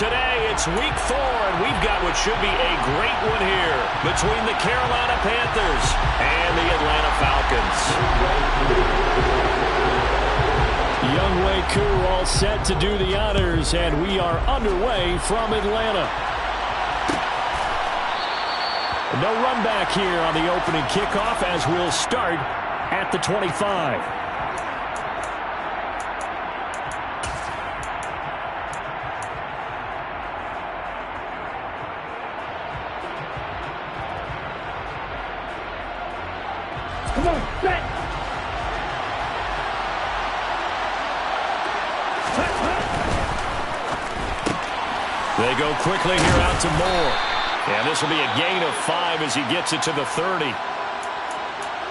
Today, it's week 4, and we've got what should be a great one here between the Carolina Panthers and the Atlanta Falcons. Younghoe Koo all set to do the honors, and we are underway from Atlanta. No run back here on the opening kickoff as we'll start at the 25. Come on, set! They go quickly here out to Moore. And this will be a gain of 5 as he gets it to the 30.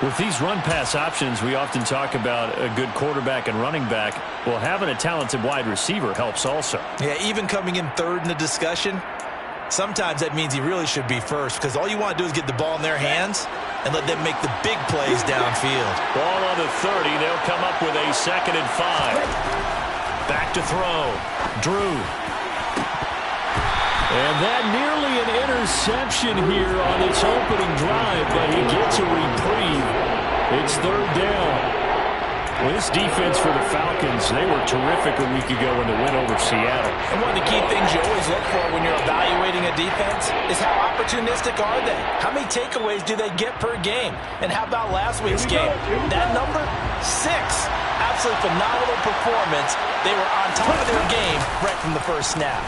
With these run-pass options, we often talk about a good quarterback and running back. Well, having a talented wide receiver helps also. Yeah, even coming in third in the discussion, sometimes that means he really should be first, because all you want to do is get the ball in their hands and let them make the big plays downfield. Ball on the 30. They'll come up with a 2nd and 5. Back to throw. Drew. And that nearly an interception here on its opening drive, but he gets a reprieve. It's 3rd down. Well, this defense for the Falcons, they were terrific a week ago in the win over Seattle. And one of the key things you always look for when you're evaluating a defense is how opportunistic are they? How many takeaways do they get per game? And how about last week's game? That number, 6. Absolutely phenomenal performance. They were on top of their game right from the first snap.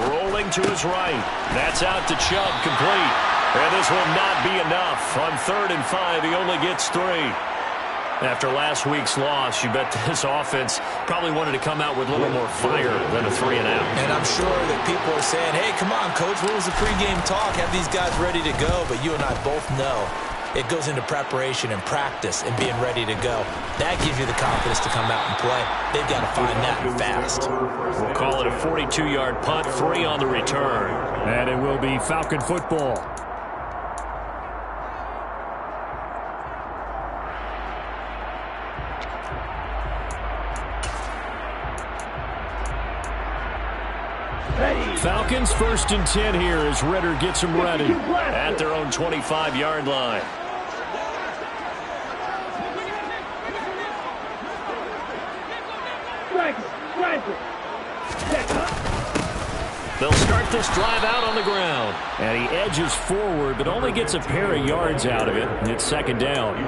Rolling to his right. That's out to Chubb, complete. And this will not be enough. On 3rd and 5, he only gets 3. After last week's loss, you bet this offense probably wanted to come out with a little more fire than a 3 and out. And I'm sure that people are saying, hey, come on, Coach, what was the pregame talk? Have these guys ready to go? But you and I both know it goes into preparation and practice and being ready to go. That gives you the confidence to come out and play. They've got to find that fast. We'll call it a 42-yard punt, 3 on the return. And it will be Falcon football. Falcons 1st and 10 here as Ritter gets them ready. At their own 25-yard line. They'll start this drive out on the ground. And he edges forward, but only gets a pair of yards out of it. It's 2nd down.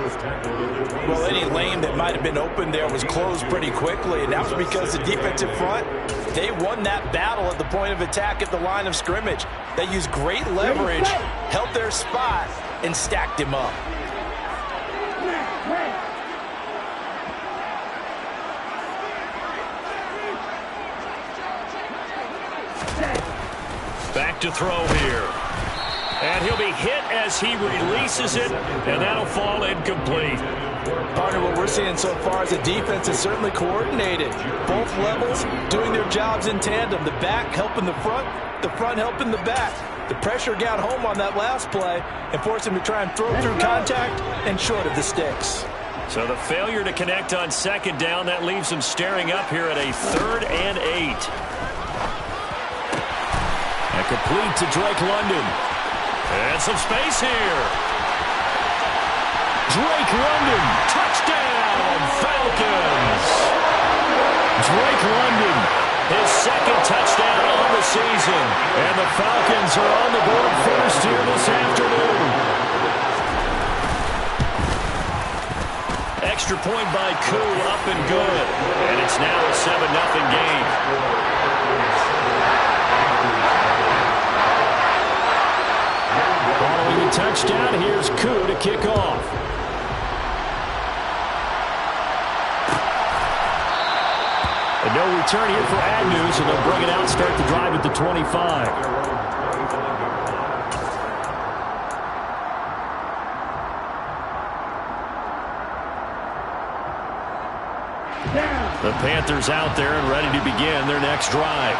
Well, any lane that might have been open there was closed pretty quickly, and that was because the defensive front, they won that battle at the point of attack at the line of scrimmage. They used great leverage, held their spot, and stacked him up. Back to throw here. And he'll be hit as he releases it, and that'll fall incomplete. Partner, what we're seeing so far is the defense is certainly coordinated. Both levels doing their jobs in tandem. The back helping the front helping the back. The pressure got home on that last play and forced him to try and throw through contact and short of the sticks. So the failure to connect on 2nd down, that leaves him staring up here at a 3rd and 8. And complete to Drake London. And some space here. Drake London. Touchdown, Falcons. Drake London. His 2nd touchdown on the season. And the Falcons are on the board first here this afternoon. Extra point by Koo, up and good. And it's now a 7-0 game. Following the touchdown, here's Koo to kick off. And no return here for Agnew, so they'll bring it out and start the drive at the 25. The Panthers out there and ready to begin their next drive.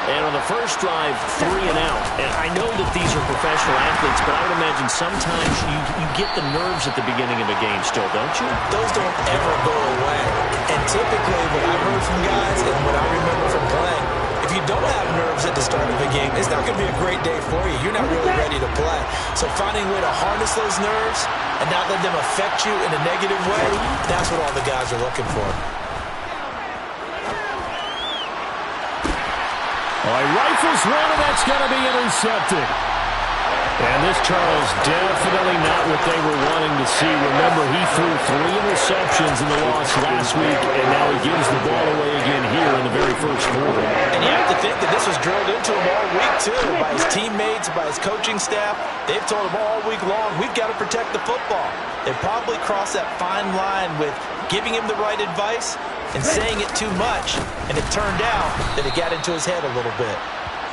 And on the first drive, 3 and out. And I know that these are professional athletes, but I would imagine sometimes you get the nerves at the beginning of a game still, don't you? Those don't ever go away. And typically what I've heard from guys and what I remember from playing, if you don't have nerves at the start of a game, it's not going to be a great day for you. You're not really ready to play. So finding a way to harness those nerves and not let them affect you in a negative way, that's what all the guys are looking for. All right, rifles one, and that's going to be intercepted. And this, Charles, definitely not what they were wanting to see. Remember, he threw 3 interceptions in the loss last week, and now he gives the ball away again here in the very first quarter. And you have to think that this was drilled into him all week, too, by his teammates, by his coaching staff. They've told him all week long, we've got to protect the football. They probably crossed that fine line with giving him the right advice and saying it too much, and it turned out that it got into his head a little bit.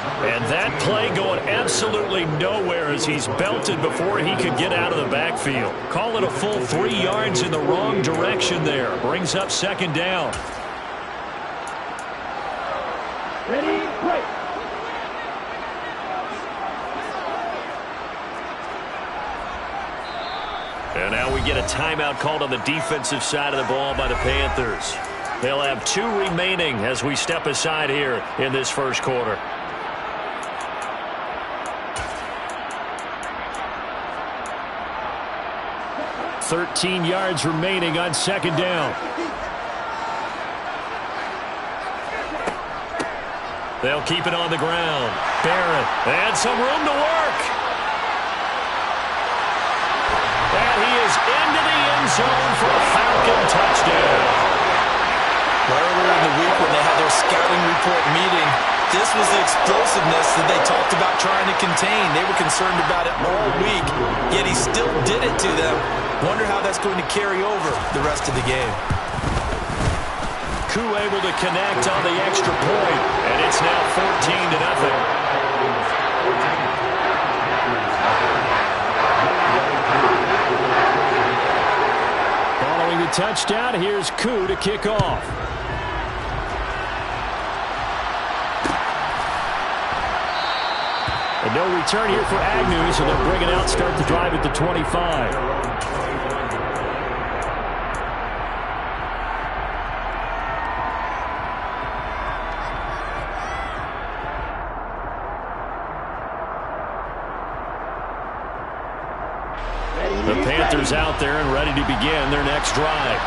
And that play going absolutely nowhere as he's belted before he could get out of the backfield. Call it a full 3 yards in the wrong direction there. Brings up second down. Ready, play. And now we get a timeout called on the defensive side of the ball by the Panthers. They'll have 2 remaining as we step aside here in this first quarter. 13 yards remaining on second down. They'll keep it on the ground. Barrett, and some room to work. And he is into the end zone for a Falcon touchdown. Earlier in the week when they had their scouting report meeting, this was the explosiveness that they talked about trying to contain. They were concerned about it all week, yet he still did it to them. Wonder how that's going to carry over the rest of the game. Koo able to connect on the extra point, and it's now 14-0. Following the touchdown, here's Koo to kick off. And no return here for Agnew, so they'll bring it out, start the drive at the 25. The Panthers out there and ready to begin their next drive.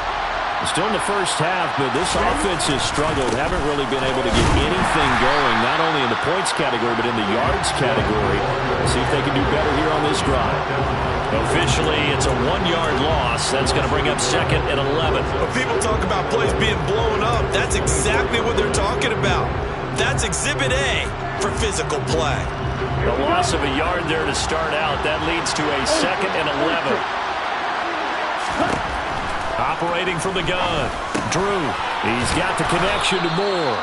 Still in the first half, but this offense has struggled. Haven't really been able to get anything going, not only in the points category, but in the yards category. Let's see if they can do better here on this drive. Officially, it's a 1-yard loss. That's going to bring up second and 11. When people talk about plays being blown up, that's exactly what they're talking about. That's Exhibit A for physical play. The loss of a yard there to start out. That leads to a second and 11. Operating from the gun. Drew. He's got the connection to Moore.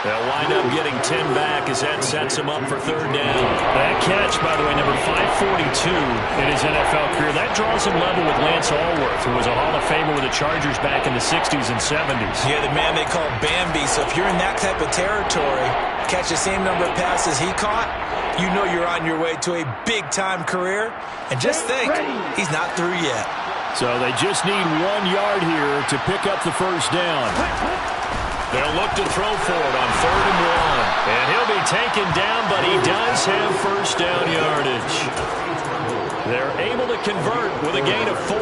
They'll wind up getting 10 back as that sets him up for third down. That catch, by the way, number 542 in his NFL career. That draws him level with Lance Allworth, who was a Hall of Famer with the Chargers back in the 60s and 70s. Yeah, the man they call Bambi. So if you're in that type of territory, catch the same number of passes he caught, you know you're on your way to a big-time career. And just think, he's not through yet. So they just need 1 yard here to pick up the first down. They'll look to throw for it on 3rd and 1. And he'll be taken down, but he does have first down yardage. They're able to convert with a gain of 4.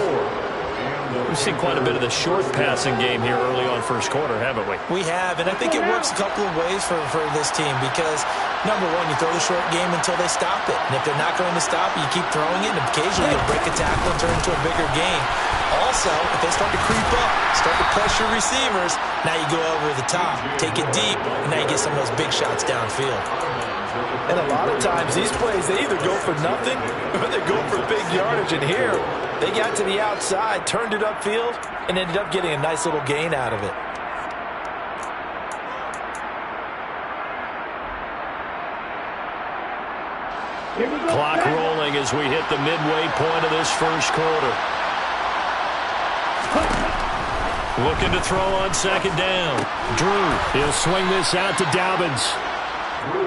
We've seen quite a bit of the short passing game here early on first quarter, haven't we? We have, and I think it works a couple of ways for this team because, number one, you throw the short game until they stop it. And if they're not going to stop it, you keep throwing it, and occasionally you'll break a tackle and turn into a bigger game. Also, if they start to creep up, start to pressure receivers, now you go over the top, take it deep, and now you get some of those big shots downfield. And a lot of times, these plays, they either go for nothing or they go for big yardage. And here, they got to the outside, turned it upfield, and ended up getting a nice little gain out of it. Clock rolling as we hit the midway point of this first quarter. Looking to throw on second down. Drew, he'll swing this out to Dobbins.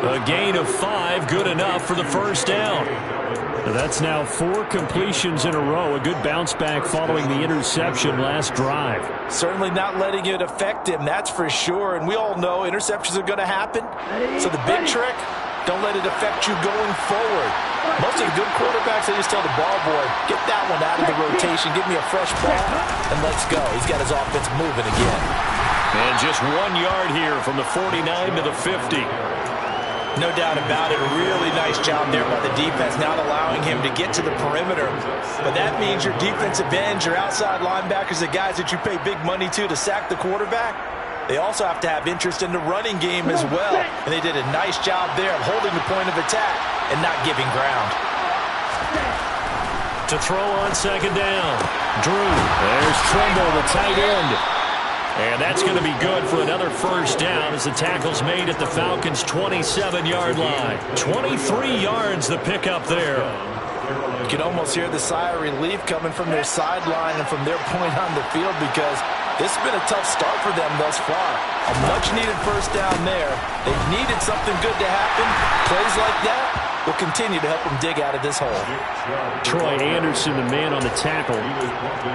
A gain of 5, good enough for the first down. That's now 4 completions in a row. A good bounce back following the interception last drive. Certainly not letting it affect him, that's for sure. And we all know interceptions are going to happen. So the big trick, don't let it affect you going forward. Most of the good quarterbacks, they just tell the ball boy, get that one out of the rotation, give me a fresh ball, and let's go. He's got his offense moving again. And just 1 yard here from the 49 to the 50. No doubt about it. A really nice job there by the defense, not allowing him to get to the perimeter. But that means your defensive ends, your outside linebackers, the guys that you pay big money to sack the quarterback, they also have to have interest in the running game as well. And they did a nice job there of holding the point of attack and not giving ground. To throw on second down. Drew. There's Tremble, the tight end. And that's going to be good for another first down as the tackle's made at the Falcons' 27-yard line. 23 yards the pickup there. You can almost hear the sigh of relief coming from their sideline and from their point on the field, because this has been a tough start for them thus far. A much-needed first down there. They've needed something good to happen. Plays like that will continue to help them dig out of this hole. Troy Anderson, the man on the tackle.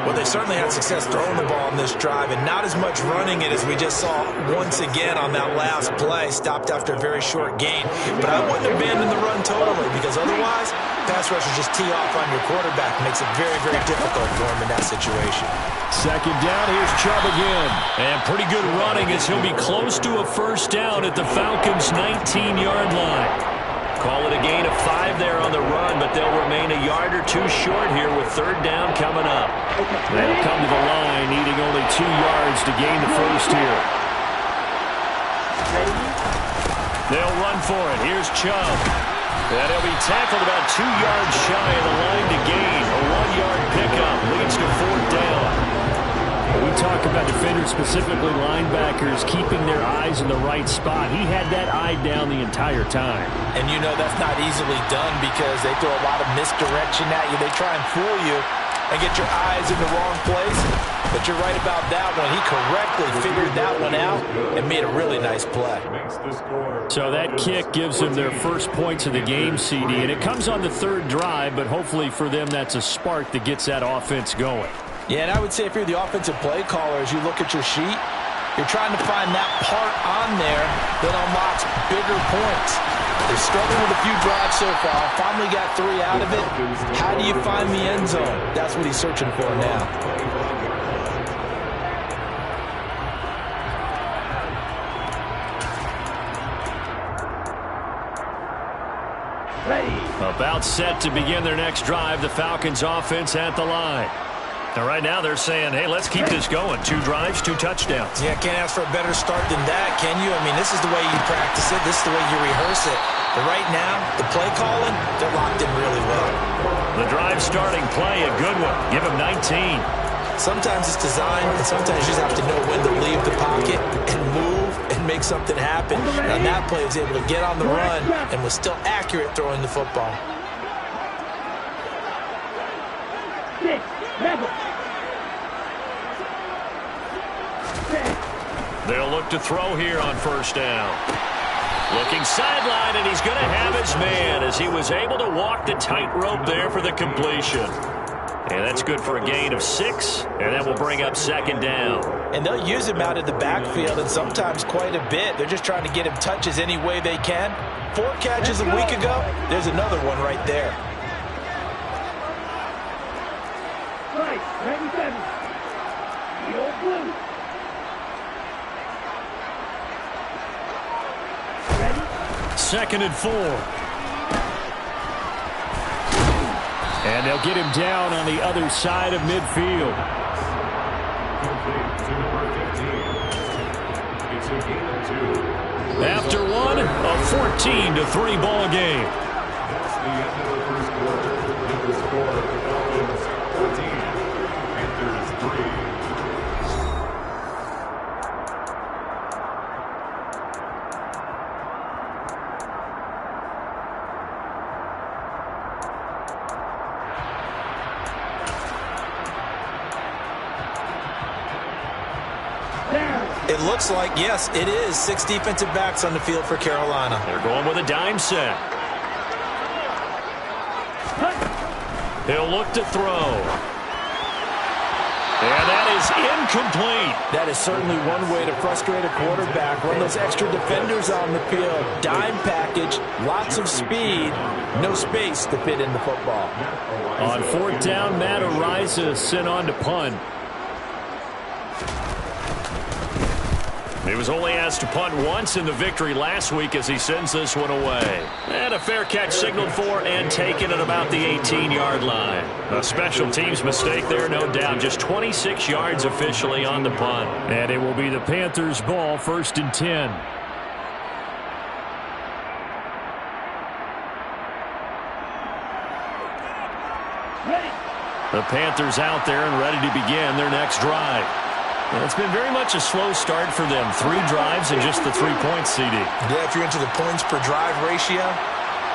Well, they certainly had success throwing the ball on this drive, and not as much running it as we just saw once again on that last play. Stopped after a very short gain. But I wouldn't abandon the run totally, because otherwise, pass rushers just tee off on your quarterback. Makes it very, very difficult for him in that situation. Second down, here's Chubb again. And pretty good running as he'll be close to a first down at the Falcons' 19-yard line. Call it a gain of 5 there on the run, but they'll remain a yard or 2 short here with third down coming up. They'll come to the line, needing only 2 yards to gain the first here. They'll run for it. Here's Chubb. And he'll be tackled about 2 yards shy of the line to gain. A 1-yard pickup leads to fourth down. We talk about defenders, specifically linebackers, keeping their eyes in the right spot. He had that eye down the entire time. And you know that's not easily done, because they throw a lot of misdirection at you. They try and fool you and get your eyes in the wrong place. But you're right about that one. He correctly figured that one out and made a really nice play. So that kick gives them their first points of the game, CD. And it comes on the third drive, but hopefully for them that's a spark that gets that offense going. Yeah, and I would say if you're the offensive play caller, as you look at your sheet, you're trying to find that part on there that unlocks bigger points. They're struggling with a few drives so far. Finally got 3 out of it. How do you find the end zone? That's what he's searching for now. About set to begin their next drive, the Falcons offense at the line. Now, right now they're saying, hey, let's keep this going. 2 drives, 2 touchdowns. Yeah, can't ask for a better start than that, can you? I mean, this is the way you practice it. This is the way you rehearse it. But right now, the play calling, they're locked in really well. The drive starting play, a good one. Give him 19. Sometimes it's designed, and sometimes you just have to know when to leave the pocket and move and make something happen. And on that play, he was able to get on the run and was still accurate throwing the football. They'll look to throw here on first down. Looking sideline, and he's going to have his man as he was able to walk the tightrope there for the completion. And that's good for a gain of 6, and that will bring up second down. And they'll use him out of the backfield, and sometimes quite a bit. They're just trying to get him touches any way they can. 4 catches a week ago, there's another one right there. Right, 97. The old blue. Second and 4. And they'll get him down on the other side of midfield. After one, a 14-3 ball game. That's the end of the first quarter. And the score, Falcons 14, Panthers 3. It looks like, yes, it is 6 defensive backs on the field for Carolina. They're going with a dime set. He'll look to throw. And that is incomplete. That is certainly one way to frustrate a quarterback. Run those extra defenders on the field. Dime package, lots of speed, no space to fit in the football. On 4th down, Matt Ariza sent on to punt. He was only asked to punt once in the victory last week as he sends this one away. And a fair catch signaled for and taken at about the 18-yard line. A special teams mistake there, no doubt. Just 26 yards officially on the punt. And it will be the Panthers' ball, 1st and 10. The Panthers out there and ready to begin their next drive. Well, it's been very much a slow start for them. 3 drives and just the 3 points, CD. Yeah, if you're into the points per drive ratio,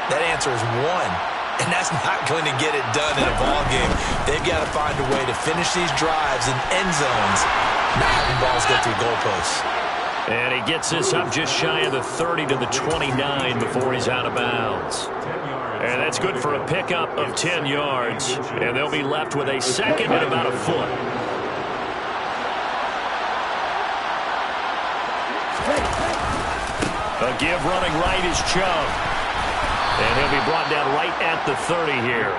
that answer is 1. And that's not going to get it done in a ball game. They've got to find a way to finish these drives in end zones, not having balls go through goalposts. And he gets this up just shy of the 30 to the 29 before he's out of bounds. And that's good for a pickup of 10 yards. And they'll be left with a second and about a foot. A give running right is Chubb. And he'll be brought down right at the 30 here.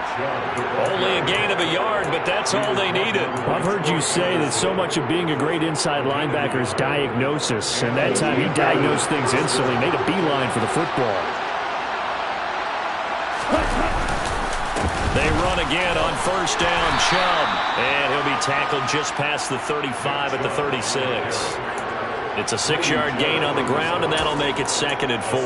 Only a gain of a yard, but that's all they needed. I've heard you say that so much of being a great inside linebacker is diagnosis. And that time he diagnosed things instantly, made a beeline for the football. They run again on 1st down, Chubb. And he'll be tackled just past the 35 at the 36. It's a 6-yard gain on the ground, and that'll make it 2nd and 4.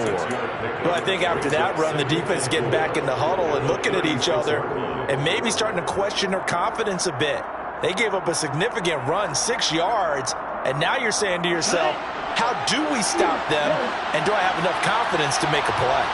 Well, I think after that run, the defense is getting back in the huddle and looking at each other and maybe starting to question their confidence a bit. They gave up a significant run, 6 yards, and now you're saying to yourself, how do we stop them, and do I have enough confidence to make a play?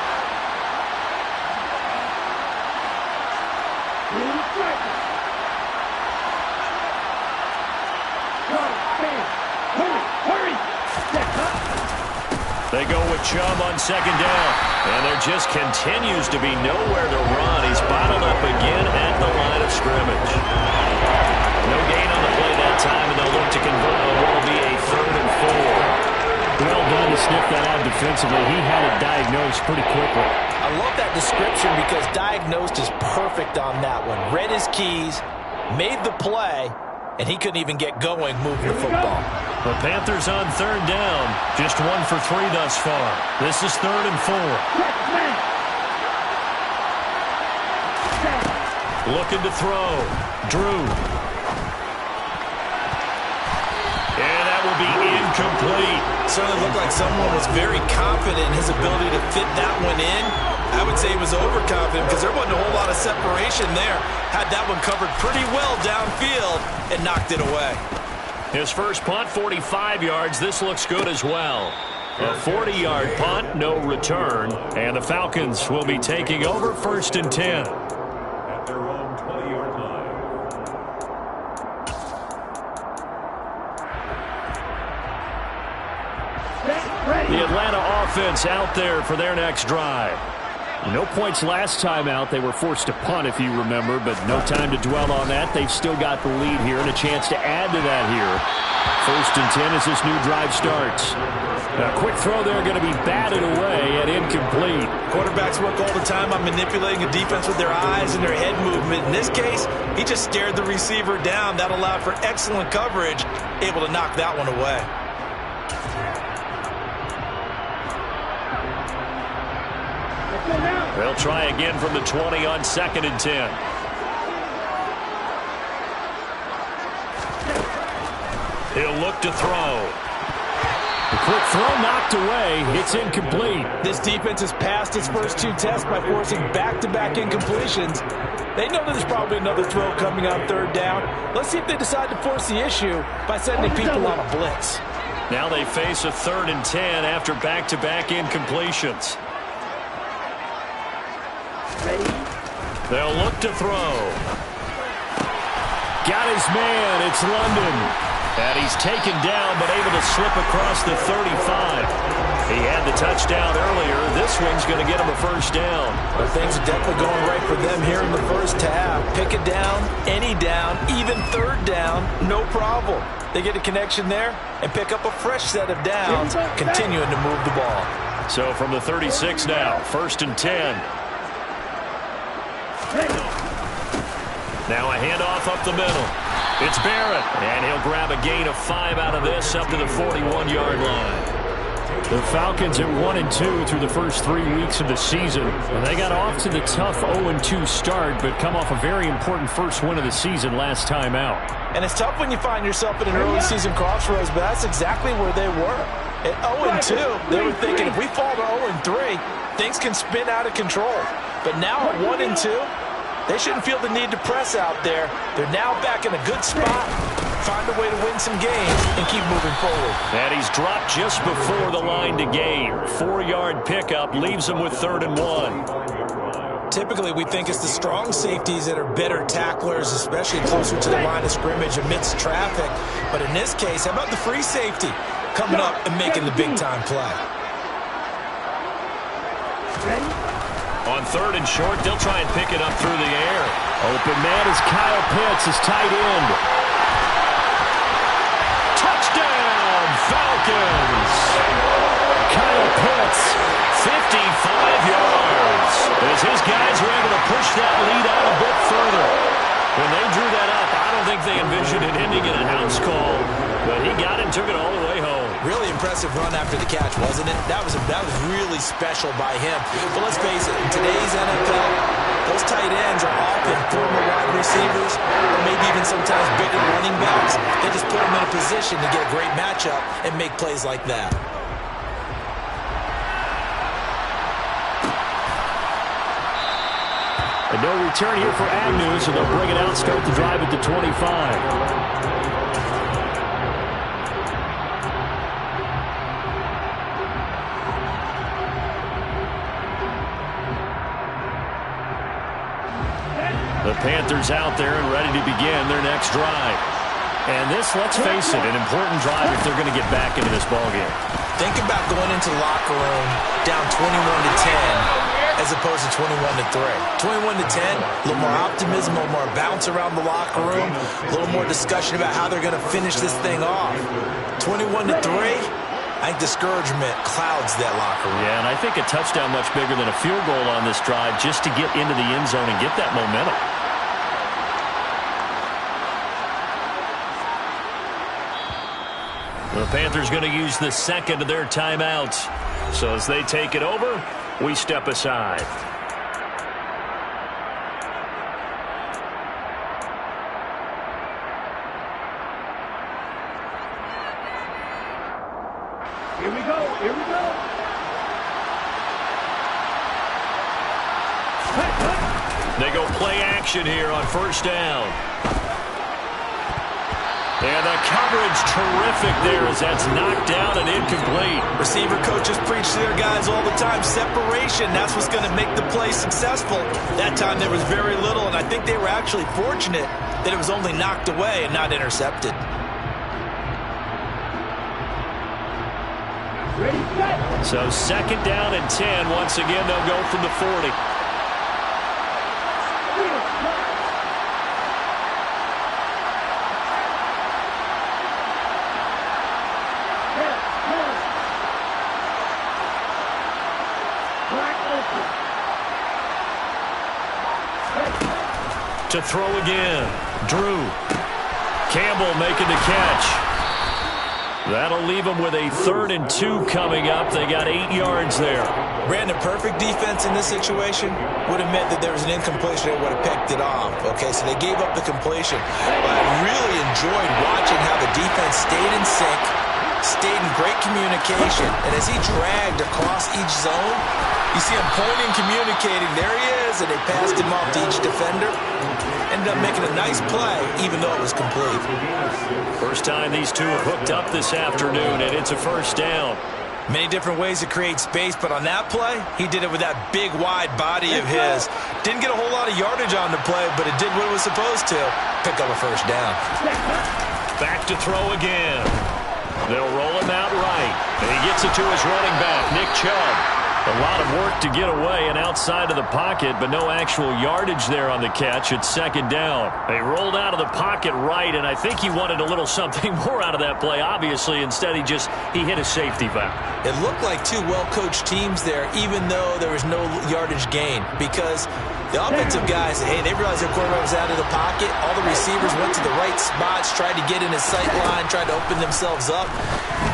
They go with Chubb on 2nd down. And there just continues to be nowhere to run. He's bottled up again at the line of scrimmage. No gain on the play that time, and they'll look to convert on what will be a 3rd and 4. Well done to sniff that out defensively. He had it diagnosed pretty quickly. I love that description because diagnosed is perfect on that one. Read his keys, made the play, and he couldn't even get going moving the football. The Panthers on 3rd down. Just 1 for 3 thus far. This is 3rd and 4. Looking to throw. Drew. And that will be incomplete. Certainly looked like someone was very confident in his ability to fit that one in. I would say he was overconfident because there wasn't a whole lot of separation there. Had that one covered pretty well downfield and knocked it away. His first punt, 45 yards. This looks good as well. A 40-yard punt, no return. And the Falcons will be taking over 1st and 10. At their own 20-yard line. The Atlanta offense out there for their next drive. No points last time out. They were forced to punt, if you remember, but no time to dwell on that. They've still got the lead here and a chance to add to that here. 1st and 10 as this new drive starts. A quick throw there going to be batted away and incomplete. Quarterbacks work all the time on manipulating a defense with their eyes and their head movement. In this case, he just stared the receiver down. That allowed for excellent coverage, able to knock that one away. They'll try again from the 20 on 2nd and 10. He'll look to throw. The quick throw knocked away. It's incomplete. This defense has passed its first 2 tests by forcing back-to-back incompletions. They know that there's probably another throw coming on 3rd down. Let's see if they decide to force the issue by sending people on a blitz. Now they face a 3rd and 10 after back-to-back incompletions. They'll look to throw. Got his man. It's London. And he's taken down, but able to slip across the 35. He had the touchdown earlier. This one's going to get him a first down. Well, things are definitely going right for them here in the first half. Pick a down, any down, even third down, no problem. They get a connection there and pick up a fresh set of downs, continuing to move the ball. So from the 36 now, 1st and 10. Now a handoff up the middle. It's Barrett, and he'll grab a gain of 5 out of this up to the 41-yard line. The Falcons at 1-2 through the first 3 weeks of the season. And they got off to the tough 0-2 start, but come off a very important first win of the season last time out. And it's tough when you find yourself in an early season crossroads, but that's exactly where they were. At 0-2, they were thinking if we fall to 0-3, things can spin out of control. But now at 1-2, they shouldn't feel the need to press out there. They're now back in a good spot. Find a way to win some games and keep moving forward. And he's dropped just before the line to gain. 4-yard pickup leaves him with 3rd and 1. Typically, we think it's the strong safeties that are better tacklers, especially closer to the line of scrimmage amidst traffic. But in this case, how about the free safety coming up and making the big-time play? On 3rd and short, they'll try and pick it up through the air. Open man is Kyle Pitts, his tight end. Touchdown, Falcons! Kyle Pitts, 55 yards. As his guys were able to push that lead out a bit further. When they drew that up, I don't think they envisioned it ending in a house call. But he got it and took it all the way home. Really impressive run after the catch, wasn't it? That was really special by him. But let's face it, in today's NFL, those tight ends are often former wide receivers or maybe even sometimes bigger running backs. They just put them in a position to get a great matchup and make plays like that. And no return here for Agnew, so they'll bring it out, start the drive at the 25. The Panthers out there and ready to begin their next drive. And this, let's face it, an important drive if they're going to get back into this ballgame. Think about going into the locker room down 21-10 as opposed to 21-3. 21-10, a little more optimism, a little more bounce around the locker room, a little more discussion about how they're going to finish this thing off. 21-3, I think discouragement clouds that locker room. Yeah, and I think a touchdown much bigger than a field goal on this drive just to get into the end zone and get that momentum. The Panthers going to use the second of their timeouts. So as they take it over, we step aside. Here we go. Here we go. They go play action here on 1st down. And the coverage terrific there as that's knocked down and incomplete. Receiver coaches preach to their guys all the time. Separation, that's what's going to make the play successful. That time there was very little, and I think they were actually fortunate that it was only knocked away and not intercepted. Ready, set. So 2nd down and 10. Once again, they'll go from the 40. To throw again. Drew. Campbell making the catch. That'll leave them with a 3rd and 2 coming up. They got 8 yards there. Brandon, perfect defense in this situation would have meant that there was an incompletion. They would have picked it off. Okay, so they gave up the completion. But I really enjoyed watching how the defense stayed in sync, stayed in great communication, and as he dragged across each zone, you see him pointing, communicating. There he is, and they passed him off to each defender. Ended up making a nice play, even though it was complete. First time these two have hooked up this afternoon, and it's a 1st down. Many different ways to create space, but on that play, he did it with that big, wide body of his. Didn't get a whole lot of yardage on the play, but it did what it was supposed to. Pick up a 1st down. Back to throw again. They'll roll him out right. And he gets it to his running back, Nick Chubb. A lot of work to get away and outside of the pocket, but no actual yardage there on the catch. It's second down. They rolled out of the pocket right, and I think he wanted a little something more out of that play, obviously. Instead, he hit a safety valve. It looked like two well-coached teams there, even though there was no yardage gain, because the offensive guys, hey, they realized their quarterback was out of the pocket. All the receivers went to the right spots, tried to get in his sight line, tried to open themselves up.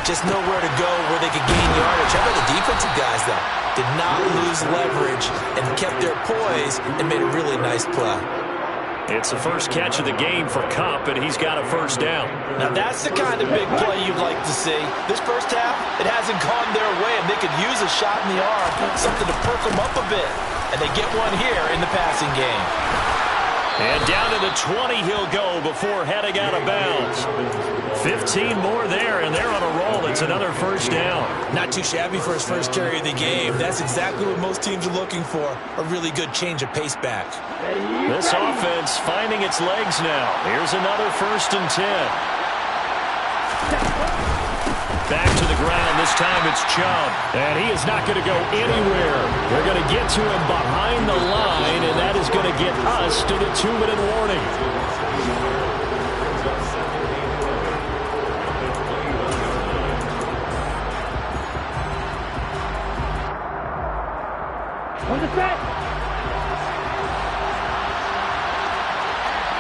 Just nowhere to go where they could gain yardage. How about the defensive guys, though? Did not lose leverage and kept their poise and made a really nice play. It's the first catch of the game for Kupp, and he's got a first down. Now, that's the kind of big play you'd like to see. This first half, it hasn't gone their way, and they could use a shot in the arm, something to perk them up a bit. And they get one here in the passing game. And down to the 20 he'll go before heading out of bounds. 15 more there, and they're on a roll. It's another first down. Not too shabby for his first carry of the game. That's exactly what most teams are looking for, a really good change of pace back. This offense finding its legs now. Here's another 1st and 10. Back to the ground. This time it's Chubb. And he is not going to go anywhere. They're going to get to him behind the line, and that is going to get us to the 2-minute warning. On the set.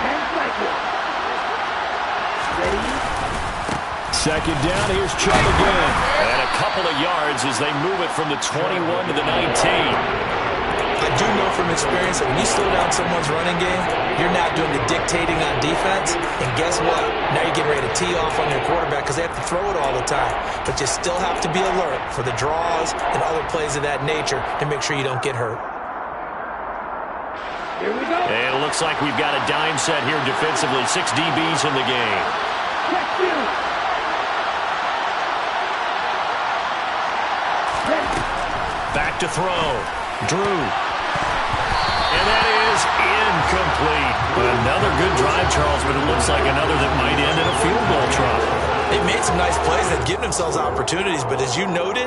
And cycle. Ready. Second down, here's Chubb again. And a couple of yards as they move it from the 21 to the 19. I do know from experience that when you slow down someone's running game, you're not doing the dictating on defense. And guess what? Now you're getting ready to tee off on your quarterback because they have to throw it all the time. But you still have to be alert for the draws and other plays of that nature to make sure you don't get hurt. Here we go. And it looks like we've got a dime set here defensively. 6 DBs in the game. Check you. Back to throw. Drew. And that is incomplete. Another good drive, Charles, but it looks like another that might end in a field goal try. They made some nice plays that give themselves opportunities, but as you noted,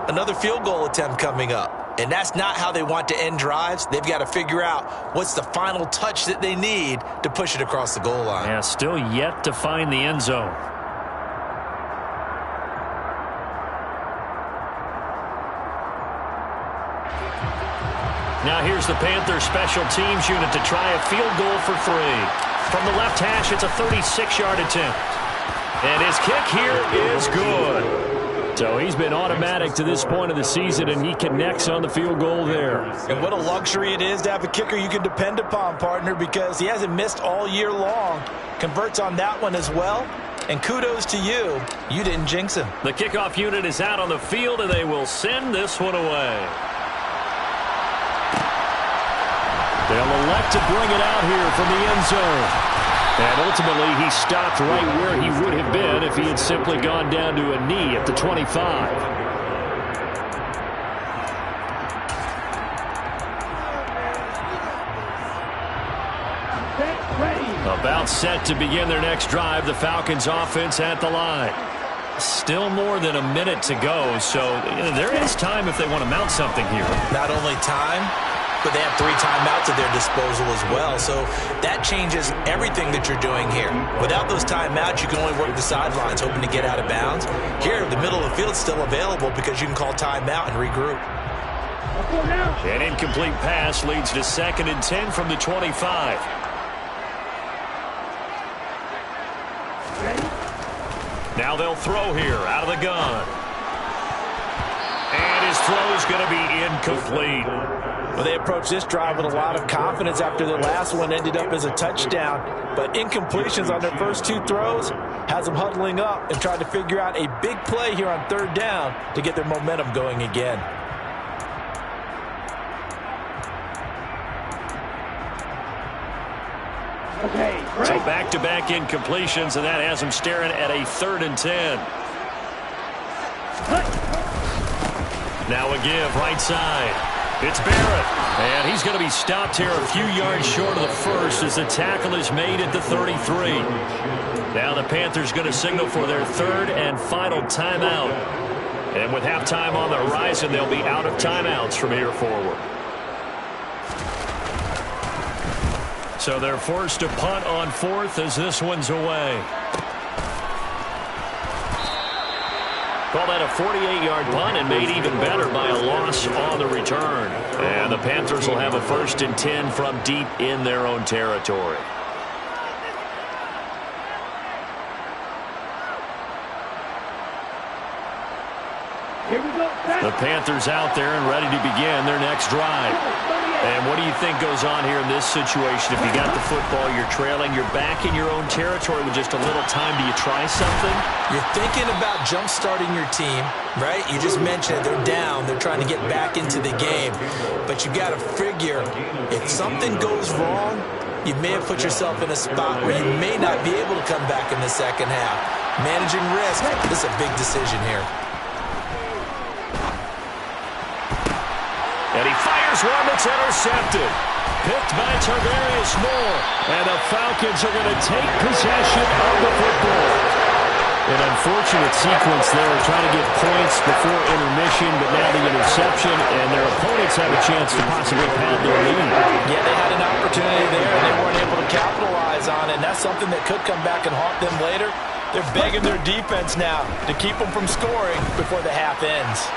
another field goal attempt coming up. And that's not how they want to end drives. They've got to figure out what's the final touch that they need to push it across the goal line. Yeah, still yet to find the end zone. Now here's the Panthers special teams unit to try a field goal for 3. From the left hash, it's a 36-yard attempt. And his kick here is good. So he's been automatic to this point of the season, and he connects on the field goal there. And what a luxury it is to have a kicker you can depend upon, partner, because he hasn't missed all year long. Converts on that one as well. And kudos to you. You didn't jinx him. The kickoff unit is out on the field, and they will send this one away. They'll elect to bring it out here from the end zone. And ultimately, he stopped right where he would have been if he had simply gone down to a knee at the 25. About set to begin their next drive, the Falcons offense at the line. Still more than a minute to go, so there is time if they want to mount something here. Not only time, but they have 3 timeouts at their disposal as well. So that changes everything that you're doing here. Without those timeouts, you can only work the sidelines, hoping to get out of bounds. Here, the middle of the field is still available because you can call timeout and regroup. An incomplete pass leads to 2nd and 10 from the 25. Now they'll throw here out of the gun. And his throw is going to be incomplete. Well, they approached this drive with a lot of confidence after their last one ended up as a touchdown. But incompletions on their first 2 throws has them huddling up and trying to figure out a big play here on 3rd down to get their momentum going again. Okay, right. So back-to-back incompletions, and that has them staring at a 3rd and 10. Now a give right side. It's Barrett, and he's going to be stopped here a few yards short of the first as the tackle is made at the 33. Now the Panthers going to signal for their third and final timeout. And with halftime on the horizon, they'll be out of timeouts from here forward. So they're forced to punt on fourth as this one's away. Call that a 48-yard punt and made even better by a loss on the return. And the Panthers will have a 1st and 10 from deep in their own territory. Here we go. The Panthers out there and ready to begin their next drive. And what do you think goes on here in this situation? If you got the football, you're trailing, you're back in your own territory with just a little time. Do you try something? You're thinking about jump-starting your team, right? You just mentioned they're down. They're trying to get back into the game. But you got to figure if something goes wrong, you may have put yourself in a spot where you may not be able to come back in the second half. Managing risk, this is a big decision here. And he fires one that's intercepted. Picked by Tarvarius Moore. And the Falcons are going to take possession of the football. An unfortunate sequence there, trying to get points before intermission, but now the interception, and their opponents have a chance to possibly pad their lead. Yeah, they had an opportunity there, and they weren't able to capitalize on it, and that's something that could come back and haunt them later. They're begging their defense now to keep them from scoring before the half ends.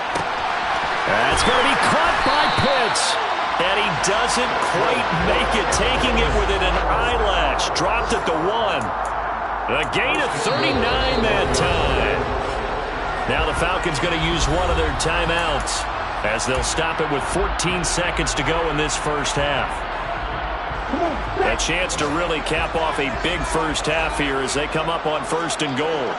That's going to be caught by Pitts. And he doesn't quite make it, taking it within an eyelash. Dropped at the 1. A gain of 39 that time. Now the Falcons going to use one of their timeouts as they'll stop it with 14 seconds to go in this first half. A chance to really cap off a big first half here as they come up on 1st and goal.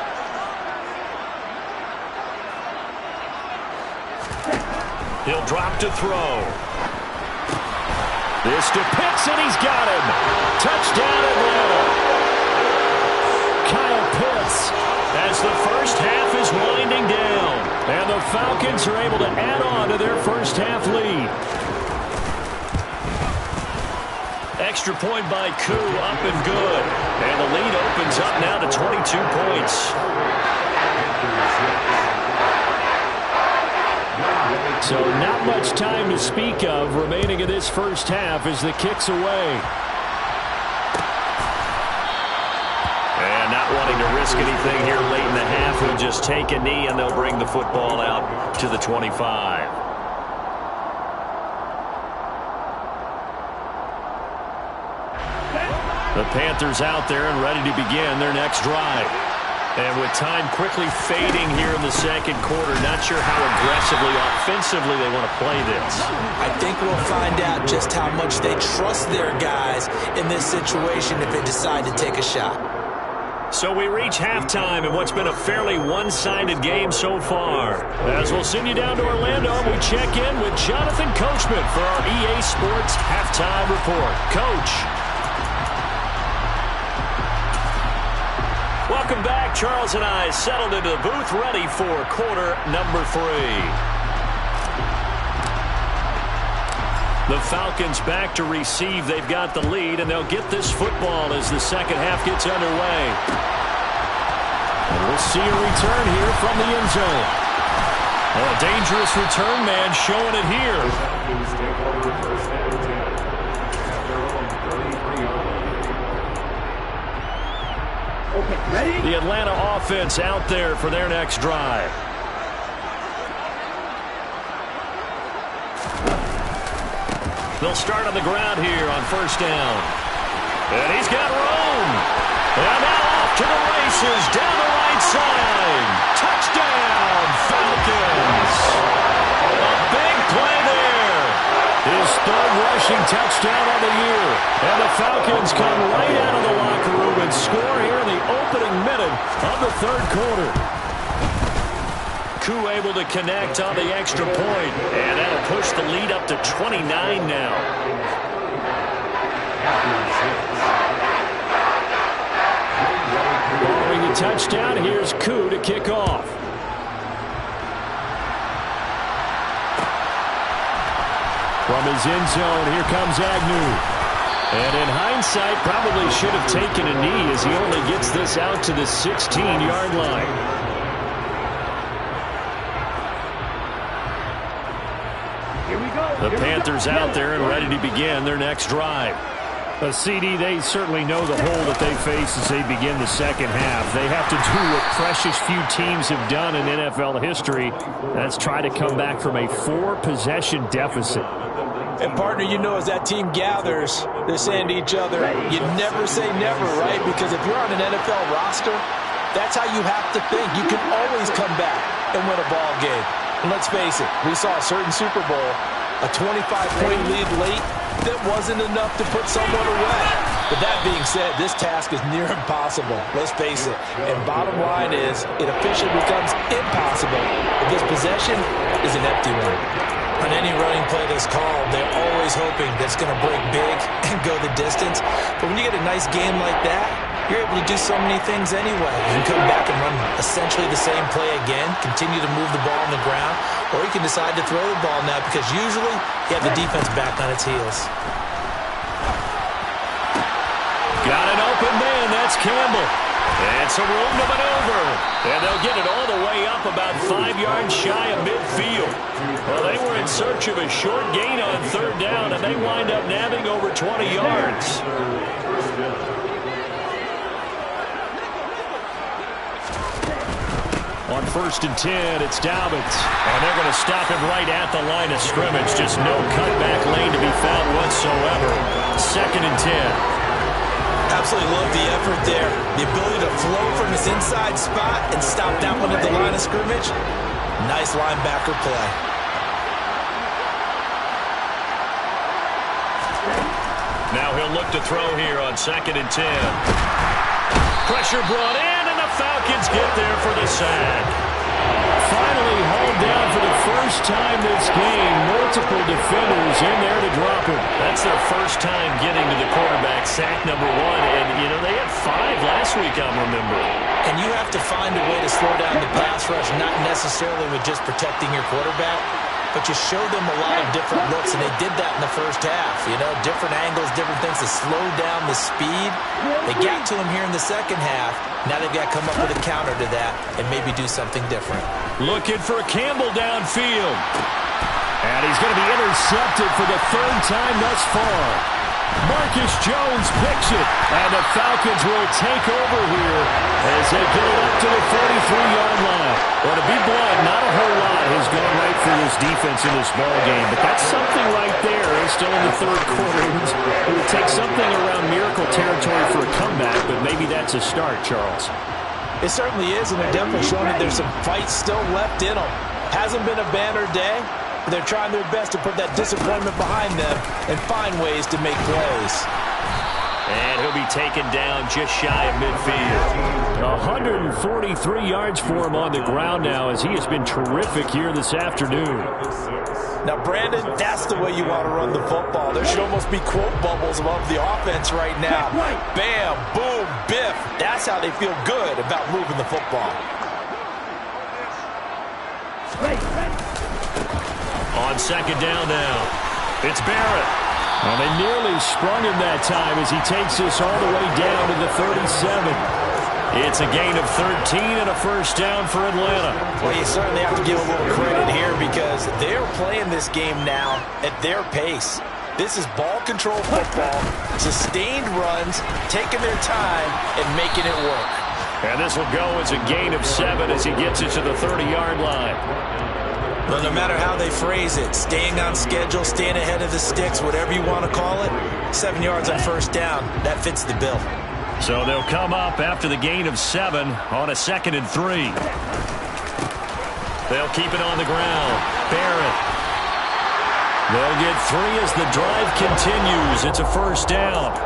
He'll drop to throw. This to Pitts, and he's got him. Touchdown, Atlanta. Kyle Pitts as the first half is winding down. And the Falcons are able to add on to their first half lead. Extra point by Koo, up and good. And the lead opens up now to 22 points. So not much time to speak of remaining in this first half as the kick's away. And not wanting to risk anything here late in the half, he'll just take a knee and they'll bring the football out to the 25. The Panthers out there and ready to begin their next drive. And with time quickly fading here in the second quarter, not sure how aggressively, offensively they want to play this. I think we'll find out just how much they trust their guys in this situation if they decide to take a shot. So we reach halftime in what's been a fairly one-sided game so far. As we'll send you down to Orlando, we check in with Jonathan Coachman for our EA Sports Halftime Report. Coach. Welcome back. Charles and I settled into the booth ready for quarter number 3. The Falcons back to receive. They've got the lead, and they'll get this football as the second half gets underway. And we'll see a return here from the end zone. A dangerous return man showing it here. Okay, ready? The Atlanta offense out there for their next drive. They'll start on the ground here on first down. And he's got room. And now off to the races down the right side. Touchdown, Falcons. A big play there. His third rushing touchdown of the year. And the Falcons come right out of the locker room and score here in the opening minute of the third quarter. Koo able to connect on the extra point, and that'll push the lead up to 29 now. Following the touchdown, here's Koo to kick off. From his end zone, here comes Agnew. And in hindsight, probably should have taken a knee as he only gets this out to the 16-yard line. Here we go. The Panthers out there and ready to begin their next drive. A CD, they certainly know the hole that they face as they begin the second half. They have to do what precious few teams have done in NFL history. That's try to come back from a 4-possession deficit. And, partner, you know as that team gathers, they're saying to each other, you never say never, right? Because if you're on an NFL roster, that's how you have to think. You can always come back and win a ball game. And let's face it, we saw a certain Super Bowl, a 25-point lead late, that wasn't enough to put someone away. But that being said, this task is near impossible. Let's face it. And bottom line is, it officially becomes impossible if this possession is an empty one. On any running play that's called, they're always hoping that it's going to break big and go the distance. But when you get a nice game like that, you're able to do so many things anyway. You can come back and run essentially the same play again, continue to move the ball on the ground, or you can decide to throw the ball now because usually you have the defense back on its heels. Got an open man. That's Campbell. And some room to maneuver. And they'll get it all the way up about 5 yards shy of midfield. Well, they were in search of a short gain on third down, and they wind up nabbing over 20 yards. On 1st and 10, it's Dobbins. And they're going to stop him right at the line of scrimmage. Just no cutback lane to be found whatsoever. 2nd and 10. Absolutely love the effort there. The ability to flow from his inside spot and stop that one at the line of scrimmage. Nice linebacker play. Now he'll look to throw here on 2nd and 10. Pressure brought in, and the Falcons get there for the sack. Finally hauled down for the first time this game. Multiple defenders in there to drop him. That's their first time getting to the quarterback, sack number 1. And, you know, they had 5 last week, I'm remembering. And you have to find a way to slow down the pass rush, not necessarily with just protecting your quarterback, but you show them a lot of different looks, and they did that in the first half. You know, different angles, different things to slow down the speed. They got to him here in the second half. Now they've got to come up with a counter to that and maybe do something different. Looking for Campbell downfield. And he's going to be intercepted for the 3rd time thus far. Marcus Jones picks it, and the Falcons will take over here as they get it up to the 43-yard line. Well, to be blunt, not a whole lot has gone right for this defense in this ball game, but that's something right there. Still in the 3rd quarter. It would take something around miracle territory for a comeback, but maybe that's a start, Charles. It certainly is, and they're definitely showing that there's some fight still left in them. Hasn't been a banner day. They're trying their best to put that disappointment behind them and find ways to make plays. And he'll be taken down just shy of midfield. 143 yards for him on the ground now as he has been terrific here this afternoon. Now, Brandon, that's the way you want to run the football. There should almost be quote bubbles above the offense right now. Bam, boom, biff. That's how they feel good about moving the football. On 2nd down now, it's Barrett. Well, they nearly sprung him that time as he takes this all the way down to the 37. It's a gain of 13 and a first down for Atlanta. Well, you certainly have to give a little credit here because they're playing this game now at their pace. This is ball control football, sustained runs, taking their time and making it work. And this will go as a gain of 7 as he gets it to the 30-yard line. Well, no matter how they phrase it, staying on schedule, staying ahead of the sticks, whatever you want to call it, 7 yards on first down, that fits the bill. So they'll come up after the gain of 7 on a 2nd and 3. They'll keep it on the ground. Barrett. They'll get 3 as the drive continues. It's a first down.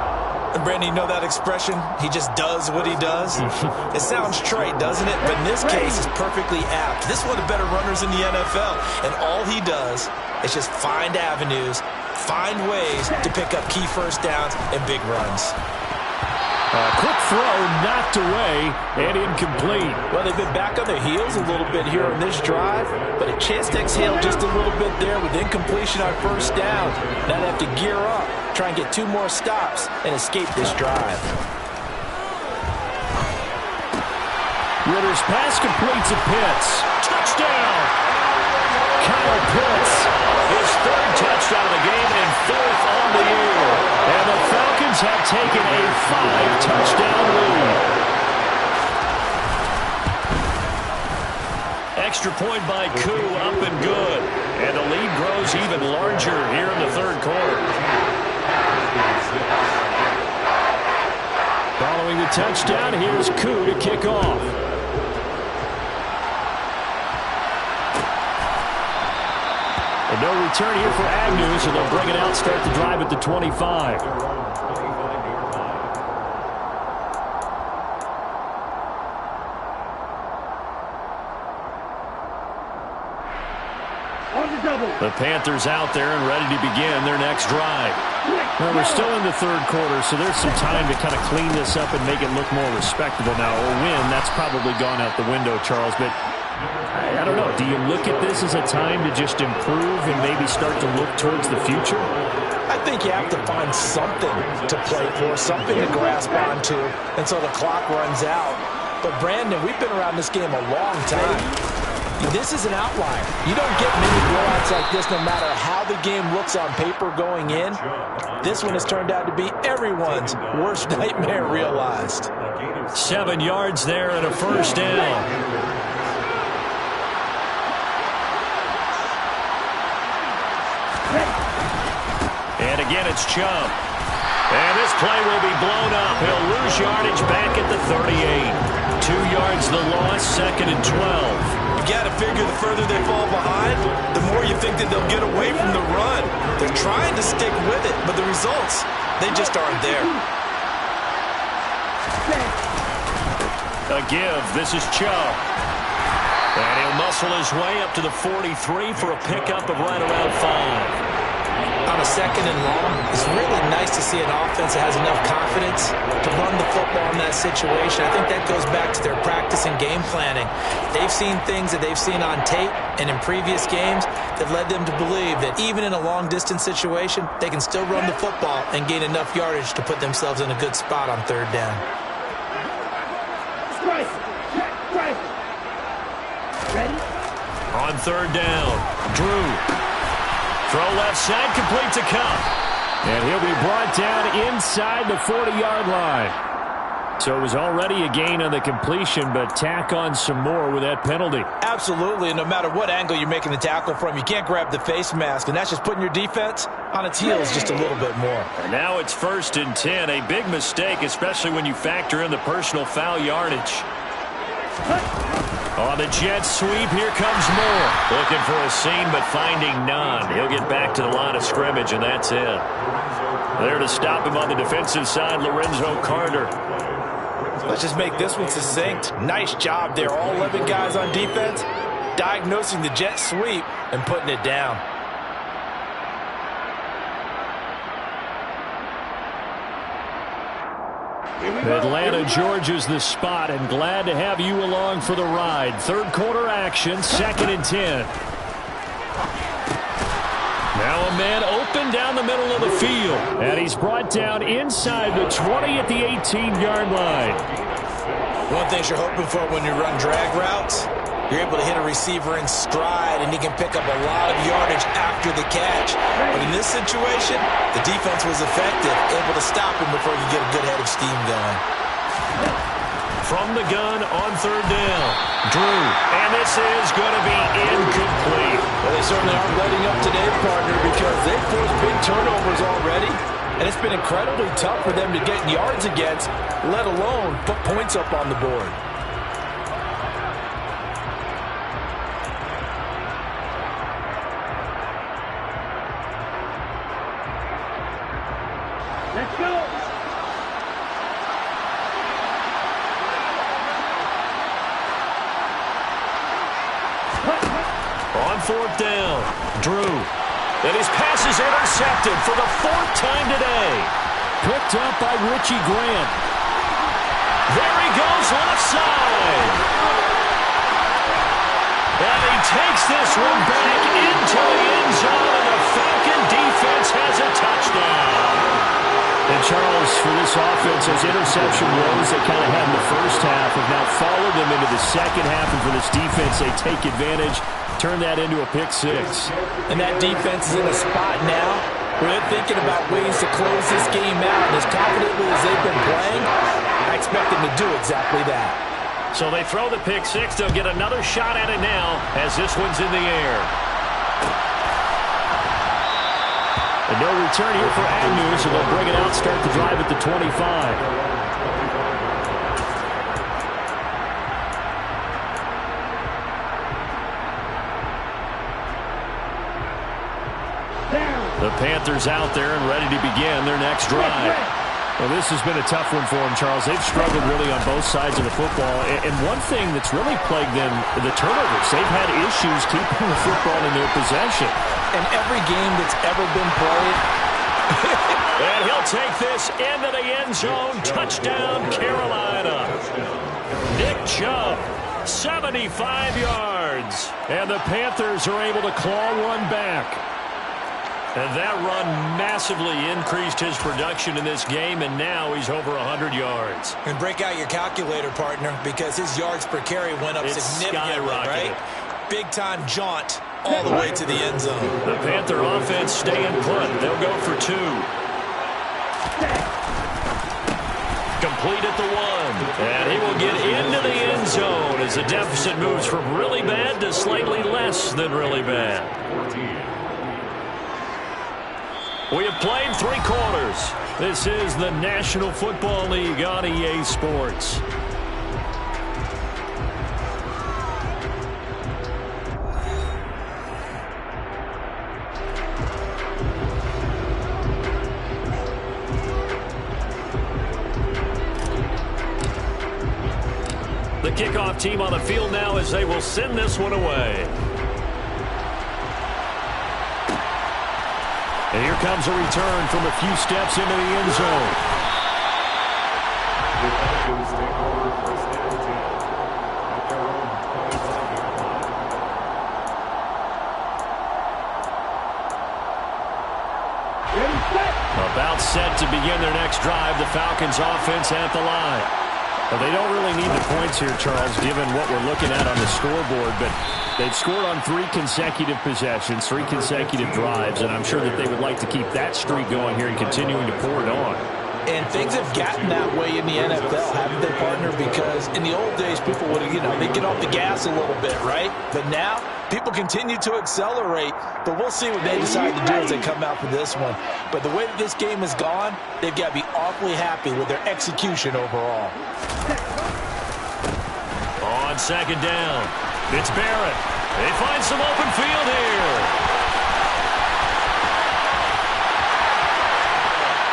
And Brandon, you know that expression? He just does what he does? It sounds trite, doesn't it? But in this case, it's perfectly apt. This is one of the better runners in the NFL. And all he does is just find avenues, find ways to pick up key first downs and big runs. Quick throw, knocked away, and incomplete. Well, they've been back on their heels a little bit here on this drive, but a chance to exhale just a little bit there with incompletion on first down. Now they have to gear up, try and get 2 more stops, and escape this drive. Ritter's pass completes to Pitts. Touchdown! Kyle Pitts, His 3rd touchdown of the game and 4th on the year. and the Falcons have taken a 5-touchdown lead. Extra point by Koo, up and good. And the lead grows even larger here in the 3rd quarter. Following the touchdown, here's Koo to kick off. And no return here for Agnew, so they'll bring it out, start the drive at the 25. The Panthers out there and ready to begin their next drive. Well, we're still in the 3rd quarter, so there's some time to kind of clean this up and make it look more respectable now. A win, that's probably gone out the window, Charles, but I don't know. Do you look at this as a time to just improve and maybe start to look towards the future? I think you have to find something to play for, something to grasp onto until the clock runs out. But, Brandon, we've been around this game a long time. This is an outlier. You don't get many blowouts like this no matter how the game looks on paper going in. This one has turned out to be everyone's worst nightmare realized. 7 yards there and a first down. And again, it's Chubb. And this play will be blown up. He'll lose yardage back at the 38. 2 yards the loss, 2nd and 12. You got to figure the further they fall behind, the more you think that they'll get away from the run. They're trying to stick with it, but the results, they just aren't there. A give. This is Chubb. And he'll muscle his way up to the 43 for a pickup of right around 5. On a 2nd and long, it's really nice to see an offense that has enough confidence to run the football in that situation. I think that goes back to their practice and game planning. They've seen things that they've seen on tape and in previous games that led them to believe that even in a long-distance situation, they can still run the football and gain enough yardage to put themselves in a good spot on 3rd down. Ready? On 3rd down, Drew. Throw left side, complete to Cup. And he'll be brought down inside the 40-yard line. So it was already a gain on the completion, but tack on some more with that penalty. Absolutely, and no matter what angle you're making the tackle from, you can't grab the face mask, and that's just putting your defense on its heels just a little bit more. And now it's 1st and 10, a big mistake, especially when you factor in the personal foul yardage. On the jet sweep, here comes Moore. Looking for a seam, but finding none. He'll get back to the line of scrimmage, and that's it. There to stop him on the defensive side, Lorenzo Carter. Let's just make this one succinct. Nice job there. All 11 guys on defense diagnosing the jet sweep and putting it down. Atlanta, Georgia's the spot, and glad to have you along for the ride. 3rd quarter action, 2nd and 10. Now a man open down the middle of the field, and he's brought down inside the 20 at the 18-yard line. One thing you're hoping for when you run drag routes, you're able to hit a receiver in stride, and he can pick up a lot of yardage after the catch. But in this situation, the defense was effective, able to stop him before he could get a good head of steam going. From the gun on 3rd down, Drew. And this is going to be incomplete. Well, they certainly aren't letting up today, partner, because they've forced big turnovers already. And it's been incredibly tough for them to get yards against, let alone put points up on the board. Let's go. On 4th down, Drew. And his pass is intercepted for the 4th time today. Picked up by Richie Grant. There he goes, left side. And he takes this one back into the end zone, and the Falcon defense has a touchdown. And Charles, for this offense, those interception woes they kind of had in the first half have now followed them into the second half, and for this defense, they take advantage, turn that into a pick six. And that defense is in a spot now where they're thinking about ways to close this game out. And as confidently as they've been playing, I expect them to do exactly that. So they throw the pick six. They'll get another shot at it now as this one's in the air. And no return here for Agnew, so they'll bring it out, start the drive at the 25. The Panthers out there and ready to begin their next drive. Well, this has been a tough one for them, Charles. They've struggled really on both sides of the football. And one thing that's really plagued them, the turnovers. They've had issues keeping the football in their possession. And every game that's ever been played. And he'll take this into the end zone. Touchdown, Carolina. Nick Chubb, 75 yards. And the Panthers are able to claw one back. And that run massively increased his production in this game, and now he's over 100 yards. And break out your calculator, partner, because his yards per carry went up significantly, right? Big-time jaunt all the way to the end zone. The Panther offense staying put. They'll go for two. Complete at the one. And he will get into the end zone as the deficit moves from really bad to slightly less than really bad. We have played 3 quarters. This is the National Football League on EA Sports. The kickoff team on the field now as they will send this one away. And here comes a return from a few steps into the end zone. The Panthers take over first and 10 at their own 25. About set to begin their next drive. The Falcons offense at the line. Well, they don't really need the points here, Charles, given what we're looking at on the scoreboard, but they've scored on 3 consecutive possessions, 3 consecutive drives, and I'm sure that they would like to keep that streak going here and continuing to pour it on. And things have gotten that way in the NFL, haven't they, partner? Because in the old days, people would, they get off the gas a little bit, right? But now, people continue to accelerate. But we'll see what they decide to do as they come out for this one. But the way that this game has gone, they've got to be awfully happy with their execution overall. On second down, it's Barrett. They find some open field here.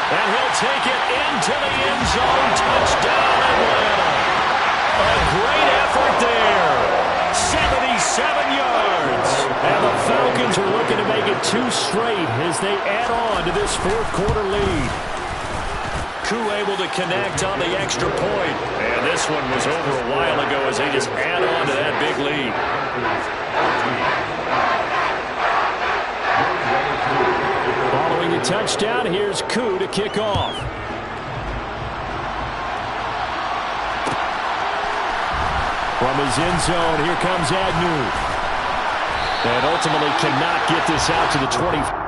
And he'll take it into the end zone. Touchdown, Atlanta. A great effort there. 77 yards. And the Falcons are looking to make it 2 straight as they add on to this 4th quarter lead. Koo able to connect on the extra point. And this one was over a while ago as they just add on to that big lead. Following a touchdown, here's Koo to kick off. From his end zone, here comes Agnew. And ultimately cannot get this out to the 20.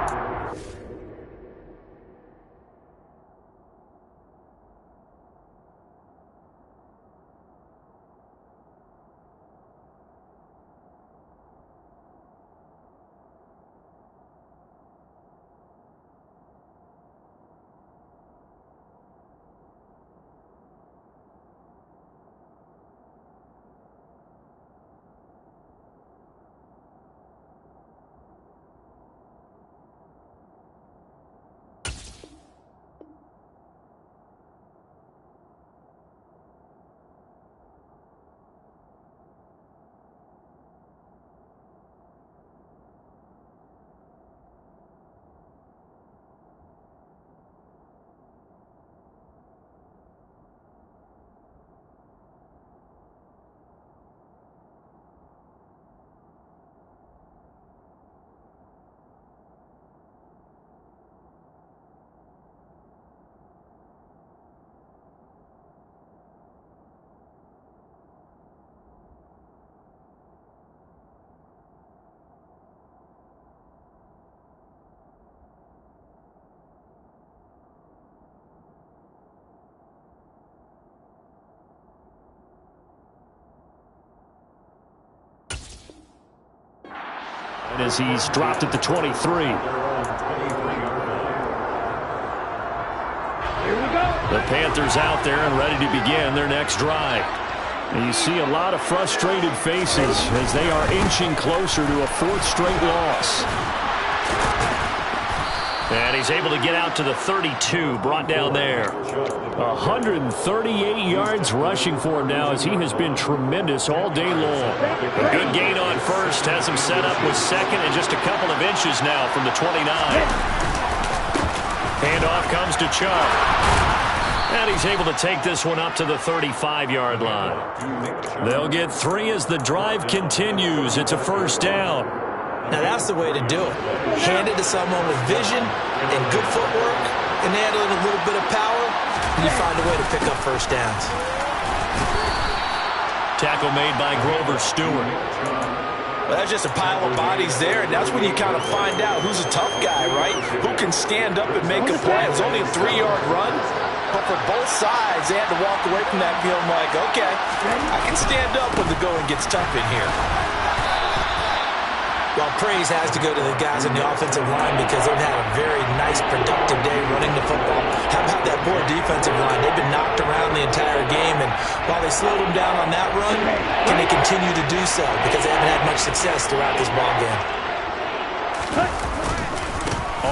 as he's dropped at the 23. The Panthers out there and ready to begin their next drive. And you see a lot of frustrated faces as they are inching closer to a fourth straight loss. And he's able to get out to the 32, brought down there. 138 yards rushing for him now as he has been tremendous all day long. A good gain on first, has him set up with second and just a couple of inches now from the 29. Handoff comes to Chubb. And he's able to take this one up to the 35-yard line. They'll get 3 as the drive continues. It's a first down. Now that's the way to do it. Hand it to someone with vision and good footwork, and add a little bit of power, and you find a way to pick up first downs. Tackle made by Grover Stewart. Well, that's just a pile of bodies there, and that's when you kind of find out who's a tough guy, right? Who can stand up and make a play. It was only a 3-yard run, but for both sides, they had to walk away from that feeling like, okay, I can stand up when the going gets tough in here. Well, praise has to go to the guys on the offensive line because they've had a very nice, productive day running the football. How about that poor defensive line? They've been knocked around the entire game, and while they slowed them down on that run, can they continue to do so? Because they haven't had much success throughout this ball game.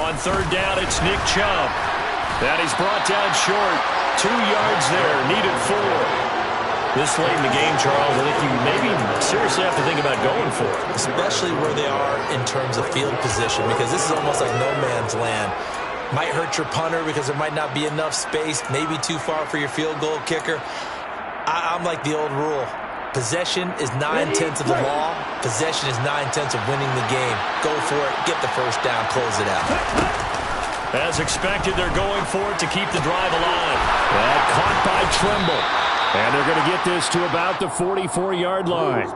On third down, it's Nick Chubb. And he's brought down short. 2 yards there, needed 4. This late in the game, Charles, I think you maybe seriously have to think about going for it. Especially where they are in terms of field position, because this is almost like no man's land. Might hurt your punter because there might not be enough space, maybe too far for your field goal kicker. I'm like the old rule. Possession is 9/10 of the law. Possession is 9/10 of winning the game. Go for it, get the first down, close it out. As expected, they're going for it to keep the drive alive. Caught by Trimble. And they're going to get this to about the 44-yard line.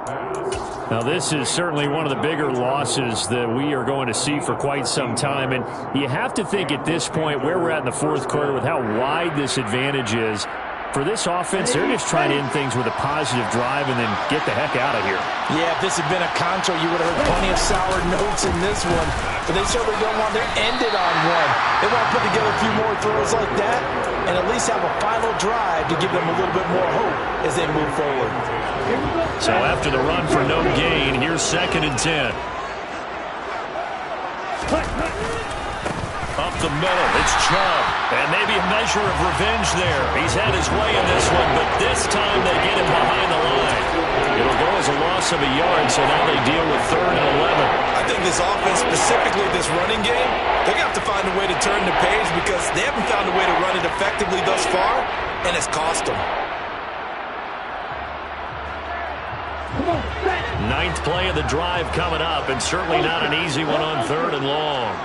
Now, this is certainly one of the bigger losses that we are going to see for quite some time. And you have to think at this point where we're at in the fourth quarter with how wide this advantage is. For this offense, they're just trying to end things with a positive drive and then get the heck out of here. Yeah, if this had been a contra, you would have heard plenty of sour notes in this one. But they certainly don't want to end it on one. They want to put together a few more throws like that and at least have a final drive to give them a little bit more hope as they move forward. So after the run for no gain, here's 2nd and 10. Up the middle, it's Chubb. And maybe a measure of revenge there. He's had his way in this one, but this time they get him behind the line. It'll go as a loss of a yard, so now they deal with 3rd and 11. I think this offense, specifically this running game, they're going to have to find a way to turn the page because they haven't found a way to run it effectively thus far, and it's cost them. 9th play of the drive coming up, and certainly not an easy one on 3rd and long.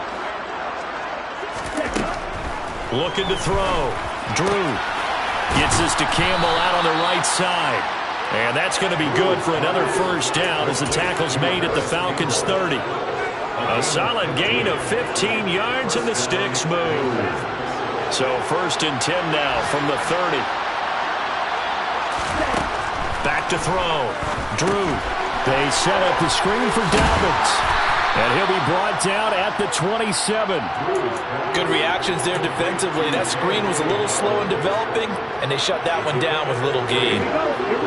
Looking to throw. Drew gets this to Campbell out on the right side. And that's going to be good for another first down as the tackle's made at the Falcons' 30. A solid gain of 15 yards and the sticks move. So 1st and 10 now from the 30. Back to throw. Drew. They set up the screen for Dobbins. And he'll be brought down at the 27. Good reactions there defensively. That screen was a little slow in developing, and they shut that one down with little gain.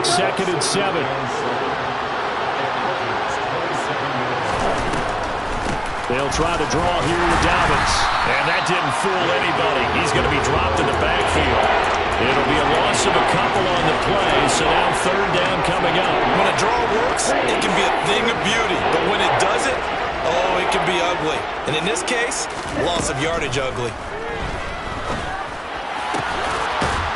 2nd and 7. They'll try to draw here with Dobbins. And that didn't fool anybody. He's going to be dropped in the backfield. It'll be a loss of a couple on the play, so now 3rd down coming up. When a draw works, it can be a thing of beauty. But when it doesn't, oh, it can be ugly. And in this case, loss of yardage ugly.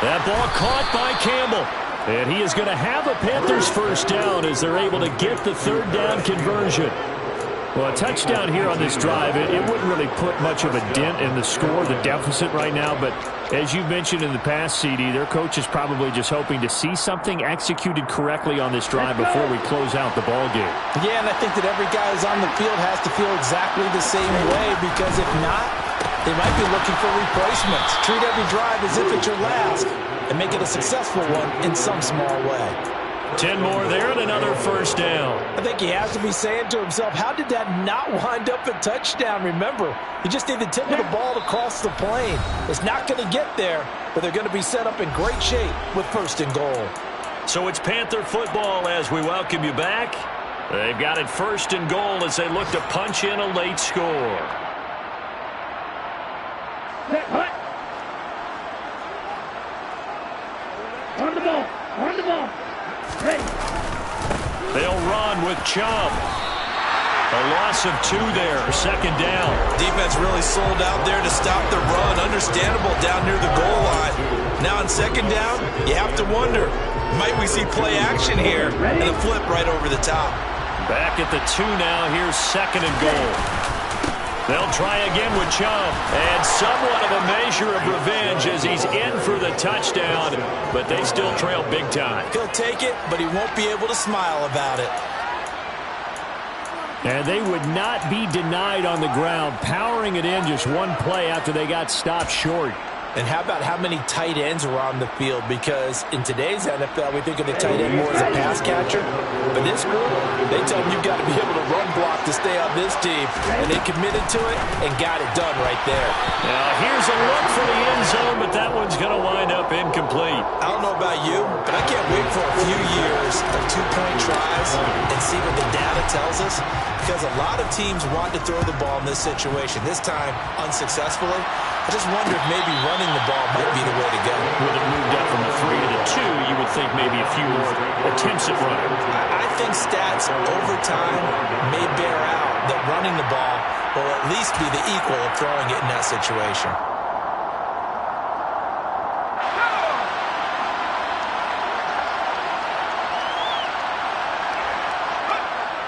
That ball caught by Campbell. And he is going to have a Panthers first down as they're able to get the 3rd down conversion. Well, a touchdown here on this drive, it wouldn't really put much of a dent in the score, the deficit right now. But as you mentioned in the past, CD, their coach is probably just hoping to see something executed correctly on this drive before we close out the ball game. Yeah, and I think that every guy who's on the field has to feel exactly the same way, because if not, they might be looking for replacements. Treat every drive as if it's your last and make it a successful one in some small way. 10 more there and another first down. I think he has to be saying to himself, how did that not wind up a touchdown? Remember, you just need the tip of the ball to cross the plane. It's not going to get there, but they're going to be set up in great shape with first and goal. So it's Panther football as we welcome you back. They've got it first and goal as they look to punch in a late score. Set, hut. On the ball. On the ball. Ready. They'll run with Chubb. A loss of 2 there, second down. Defense really sold out there to stop the run. Understandable down near the goal line. Now on second down, you have to wonder, might we see play action here and a flip right over the top? Back at the 2 now, here's second and goal. They'll try again with Chubb. And somewhat of a measure of revenge as he's in for the touchdown, but they still trail big time. He'll take it, but he won't be able to smile about it. And they would not be denied on the ground, powering it in just one play after they got stopped short. And how about how many tight ends are on the field? Because in today's NFL, we think of the tight end more as a pass catcher. But this group, they tell them you've got to be able to run block to stay on this team. And they committed to it and got it done right there. Now here's a look for the end zone, but that one's going to wind up incomplete. I don't know about you, but I can't wait for a few years of two-point tries and see what the data tells us. Because a lot of teams want to throw the ball in this situation. This time, unsuccessfully. I just wonder if maybe running the ball might be the way to go. With it moved up from the 3 to the 2, you would think maybe a few more attempts at running. I think stats over time may bear out that running the ball will at least be the equal of throwing it in that situation.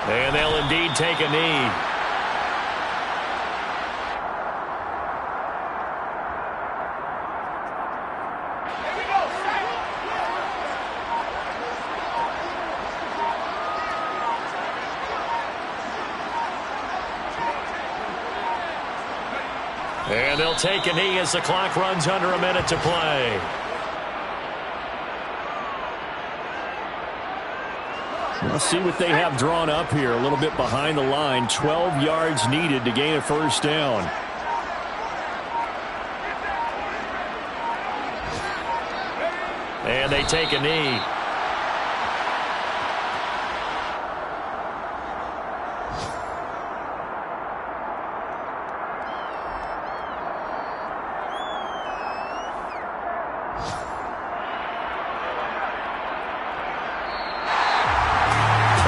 And they'll indeed take a knee. And they'll take a knee as the clock runs under a minute to play. Let's see what they have drawn up here. A little bit behind the line. 12 yards needed to gain a first down. And they take a knee.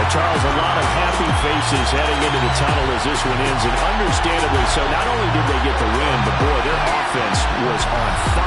Charles, a lot of happy faces heading into the tunnel as this one ends, and understandably so. Not only did they get the win, but boy, their offense was on fire.